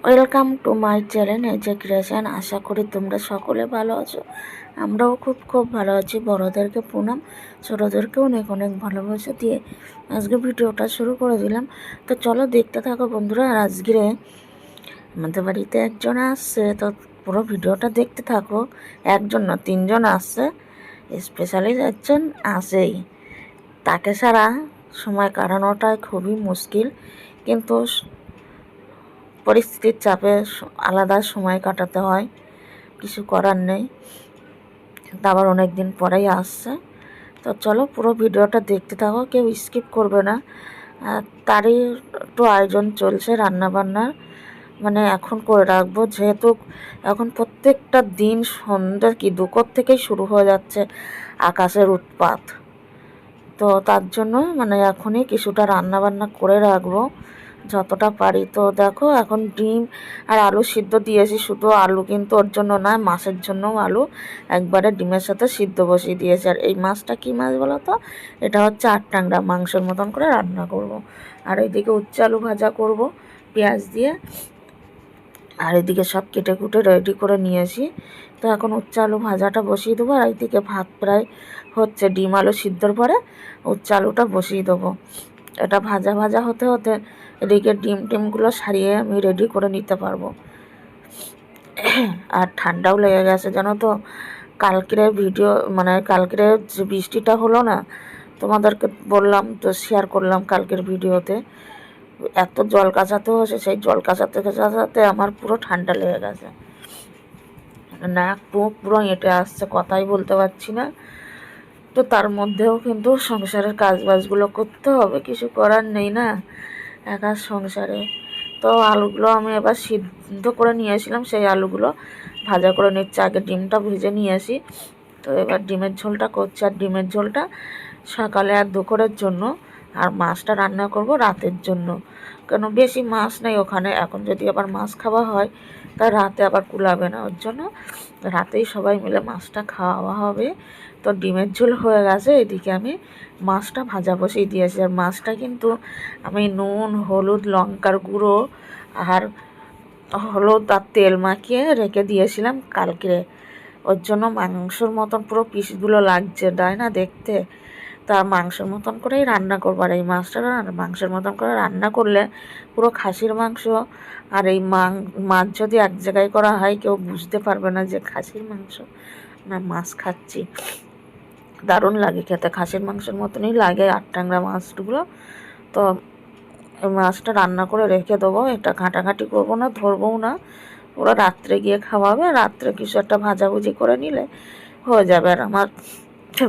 Welcome to my channel AJ Creation. আশা করি তোমরা সকলে ভালো আছো। আমরাও খুব ভালো আছি। বড়োদেরকে প্রণাম, ছোটোদেরকে অনেক অনেক ভালোবাসা দিয়ে আজকে ভিডিওটা শুরু করে দিলাম। তো চলো দেখতে থাকো বন্ধুরা। আর আজকে আমাদের বাড়িতে একজন আসছে, তো পুরো ভিডিওটা দেখতে থাকো। একজন না, তিনজন আসছে, স্পেশালি একজন আসেই। তাকে ছাড়া সময় কাটানোটা খুবই মুশকিল, কিন্তু পরিস্থিতির চাপে আলাদা সময় কাটাতে হয়, কিছু করার নেই। আবার অনেক দিন পরেই আসছে। তো চলো পুরো ভিডিওটা দেখতে থাকো, কেউ স্কিপ করবে না। তারই একটু আয়োজন চলছে রান্নাবান্নার, মানে এখন করে রাখবো, যেহেতু এখন প্রত্যেকটা দিন সন্ধ্যা কি দুপুর থেকেই শুরু হয়ে যাচ্ছে আকাশের উৎপাত। তো তার জন্য মানে এখনই কিছুটা রান্নাবান্না করে রাখবো যতটা পারি। তো দেখো এখন ডিম আর আলু সিদ্ধ দিয়েছি, শুধু আলু কিন্তু ওর জন্য নয়, মাছের জন্যও আলু একবারে ডিমের সাথে সিদ্ধ বসিয়ে দিয়েছি। আর এই মাছটা কী মাছ বলো তো? এটা হচ্ছে আটটাংরা, মাংসের মতন করে রান্না করব। আর এইদিকে উচ্ছে আলু ভাজা করব পেঁয়াজ দিয়ে। আর এদিকে সব কেটে কুটে রেডি করে নিয়েছি। তো এখন উচ্ছে আলু ভাজাটা বসিয়ে দেবো। আর এইদিকে ভাত প্রায় হচ্ছে, ডিম আলু সিদ্ধর পরে উচ্ছে আলুটা বসিয়ে দেবো। এটা ভাজা ভাজা হতে হতে এদিকে ডিমগুলো সারিয়ে আমি রেডি করে নিতে পারবো। আর ঠান্ডাও লেগে গেছে জানো তো। কালকের ভিডিও মানে কালকের যে বৃষ্টিটা হলো না, তোমাদেরকে বললাম তো, শেয়ার করলাম কালকের ভিডিওতে। এত জল কাচাতে হয়েছে, সেই জল কাচাতে কাচাতে আমার পুরো ঠান্ডা লেগে গেছে, নাক মুখ পুরো এঁটে আসছে, কথাই বলতে পারছি না। তো তার মধ্যেও কিন্তু সংসারের কাজবাজগুলো করতে হবে, কিছু করার নেই না, একা সংসারে। তো আলুগুলো আমি এবার সিদ্ধ করে নিয়েছিলাম, সেই আলুগুলো ভাজা করে নিচ্ছি। আগে ডিমটা ভেজে নিয়েছি। তো এবার ডিমের ঝোলটা করছি। আর ডিমের ঝোলটা সকালে আর দুপুরের জন্য, আর মাছটা রান্না করব রাতের জন্য। কেন বেশি মাছ নেই ওখানে, এখন যদি আবার মাছ খাওয়া হয় তা রাতে আবার কুলাবে না, ওর জন্য রাতেই সবাই মিলে মাছটা খাওয়া হবে। তো ডিমের ঝোল হয়ে গেছে, এদিকে আমি মাছটা ভাজা বসিয়ে দিয়েছি। আর মাছটা কিন্তু আমি নুন হলুদ লঙ্কার গুঁড়ো আর হলুদ আর তেল মাখিয়ে রেখে দিয়েছিলাম কালকে। ওর জন্য মাংসর মতন পুরো পিসগুলো লাগছে, তাই না দেখতে। তা মাংসের মতন করেই রান্না করবো। আর এই মাছটা মাংসের মতন করে রান্না করলে পুরো খাসির মাংস। আর এই মাছ যদি এক জায়গায় করা হয়, কেউ বুঝতে পারবে না যে খাসির মাংস না মাছ খাচ্ছি। দারুণ লাগে খেতে, খাসির মাংসের মতনই লাগে আটটাংরা মাছগুলো। তো এই মাছটা রান্না করে রেখে দেবো, এটা ঘাঁটাঘাঁটি করবো না, ধরবও না। ওরা রাত্রে গিয়ে খাওয়াবে, রাত্রে কিছু একটা ভাজাভুজি করে নিলে হয়ে যাবে। আর আমার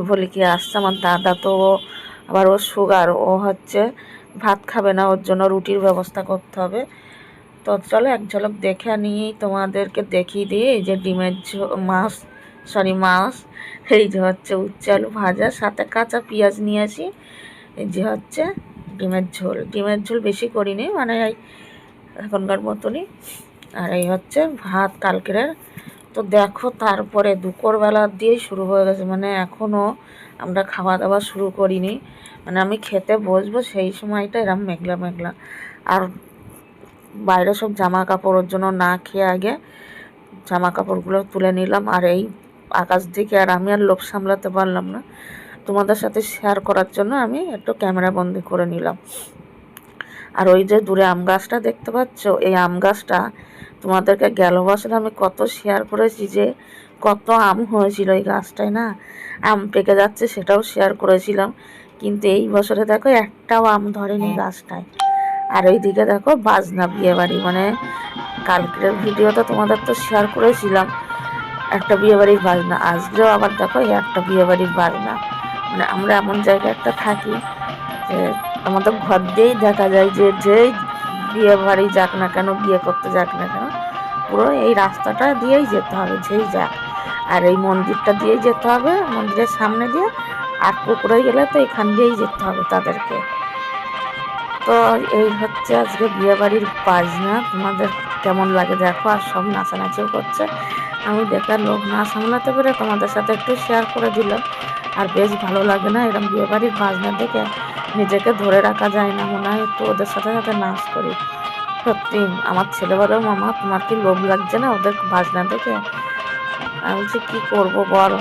বলি কি আসছে আমার দাদা, তো আবার ওর সুগার, ও হচ্ছে ভাত খাবে না, ওর জন্য রুটির ব্যবস্থা করতে হবে। তো চলো এক ঝলক দেখে নিয়েই তোমাদেরকে দেখিয়ে দিই। এই যে ডিমের মাছ, এই যে হচ্ছে উচ্ছে আলু ভাজা, সাথে কাঁচা পেঁয়াজ নিয়েছি। এই যে হচ্ছে ডিমের ঝোল বেশি করিনি, মানে এই এখনকার মতনই। আর এই হচ্ছে ভাত কালকের। তো দেখো তারপরে দুপুরবেলা দিয়েই শুরু হয়ে গেছে, মানে এখনও আমরা খাওয়া দাওয়া শুরু করিনি। মানে আমি খেতে বসবো সেই সময়টা এরম মেঘলা মেঘলা। আর বাইরে সব জামা কাপড়ের জন্য না খেয়ে আগে জামা কাপড়গুলো তুলে নিলাম। আর এই আকাশ দিকে আর আমি আর লোভ সামলাতে পারলাম না, তোমাদের সাথে শেয়ার করার জন্য আমি একটু ক্যামেরা বন্দি করে নিলাম। আর ওই যে দূরে আম গাছটা দেখতে পাচ্ছ, এই আম গাছটা তোমাদেরকে গেল বছর আমি কত শেয়ার করেছি যে কত আম হয়েছিল এই গাছটায়, না আম পেকে যাচ্ছে সেটাও শেয়ার করেছিলাম। কিন্তু এই বছরে দেখো একটাও আম ধরেনি গাছটায়। আর ওইদিকে দেখো বাজনা বিয়েবাড়ি, মানে কালকের ভিডিওটা তোমাদের তো শেয়ার করেছিলাম একটা বিয়েবাড়ির বাজনা, আজকেও আবার দেখো একটা বিয়েবাড়ির বাজনা। মানে আমরা এমন জায়গায় একটা থাকি যে আমাদের ঘর দিয়েই দেখা যায় যে যেই বিয়ে বাড়ি যাক না কেন, বিয়ে করতে যাক না কেন, পুরো এই রাস্তাটা দিয়েই যেতে হবে যেই যাক। আর এই মন্দিরটা দিয়েই যেতে হবে, মন্দিরের সামনে দিয়ে। আর পুকুরে গেলে তো এখান দিয়েই যেতে হবে তাদেরকে। তো এই হচ্ছে আজকে বিয়েবাড়ির বাজনা, তোমাদের কেমন লাগে দেখো। আর সব নাচানাচিও করছে, আমি দেখার লোক না সামলাতে পেরে তোমাদের সাথে একটু শেয়ার করে দিলাম। আর বেশ ভালো লাগে না এরকম বিয়েবাড়ির বাজনা দেখে, নিজেকে ধরে রাখা যায় না, মনে হয় একটু ওদের সাথে সাথে নাচ করি। সত্যি আমার ছেলে বলে, মামা তোমার কি লোভ লাগছে না ওদের বাজনা দেখে? আমি বলছি কী করবো বল,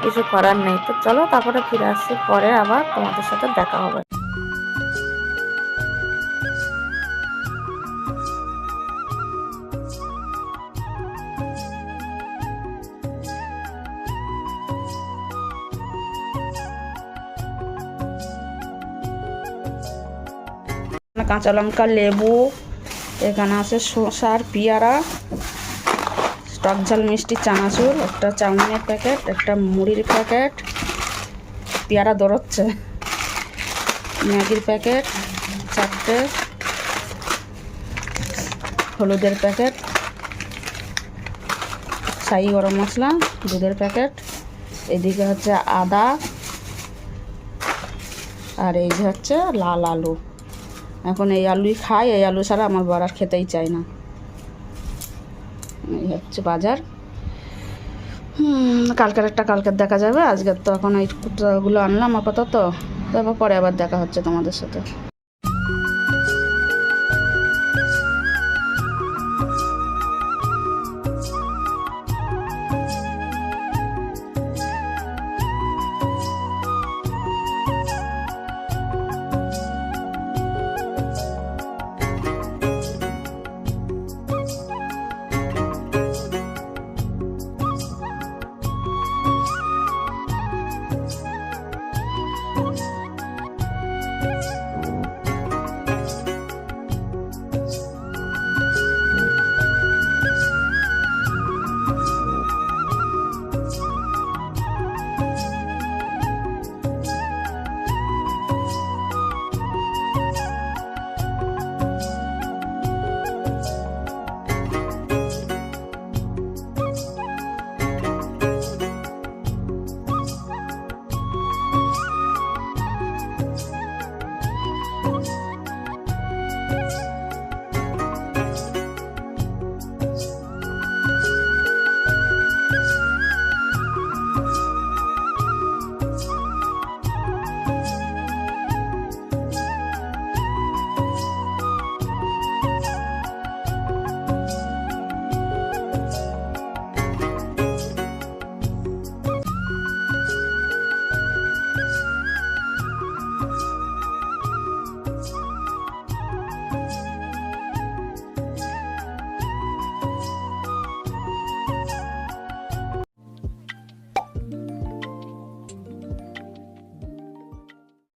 কিছু করার নেই। তো চলো তারপরে ফিরে আসছি, পরে আবার তোমাদের সাথে দেখা হবে। কাঁচা লঙ্কা, লেবু, এখানে আছে শসা আর পেয়ারা, টক ঝাল মিষ্টি চানাচুর, একটা চাউমিনের প্যাকেট, একটা মুড়ির প্যাকেট, পেয়ারা দৌড়চ্ছে, ম্যাগির প্যাকেট 4টে, হলুদের প্যাকেট, ছাই গরম মশলা, দুধের প্যাকেট, এদিকে হচ্ছে আদা, আর এই যে হচ্ছে লাল আলু। এখন এই আলুই খাই, এই আলু ছাড়া আমার বর আর খেতেই চায় না। এই হচ্ছে বাজার। কালকের দেখা যাবে, আজকের তো এখন এই কুটাগুলো আনলাম আপাতত, তারপর পরে আবার দেখা হচ্ছে তোমাদের সাথে।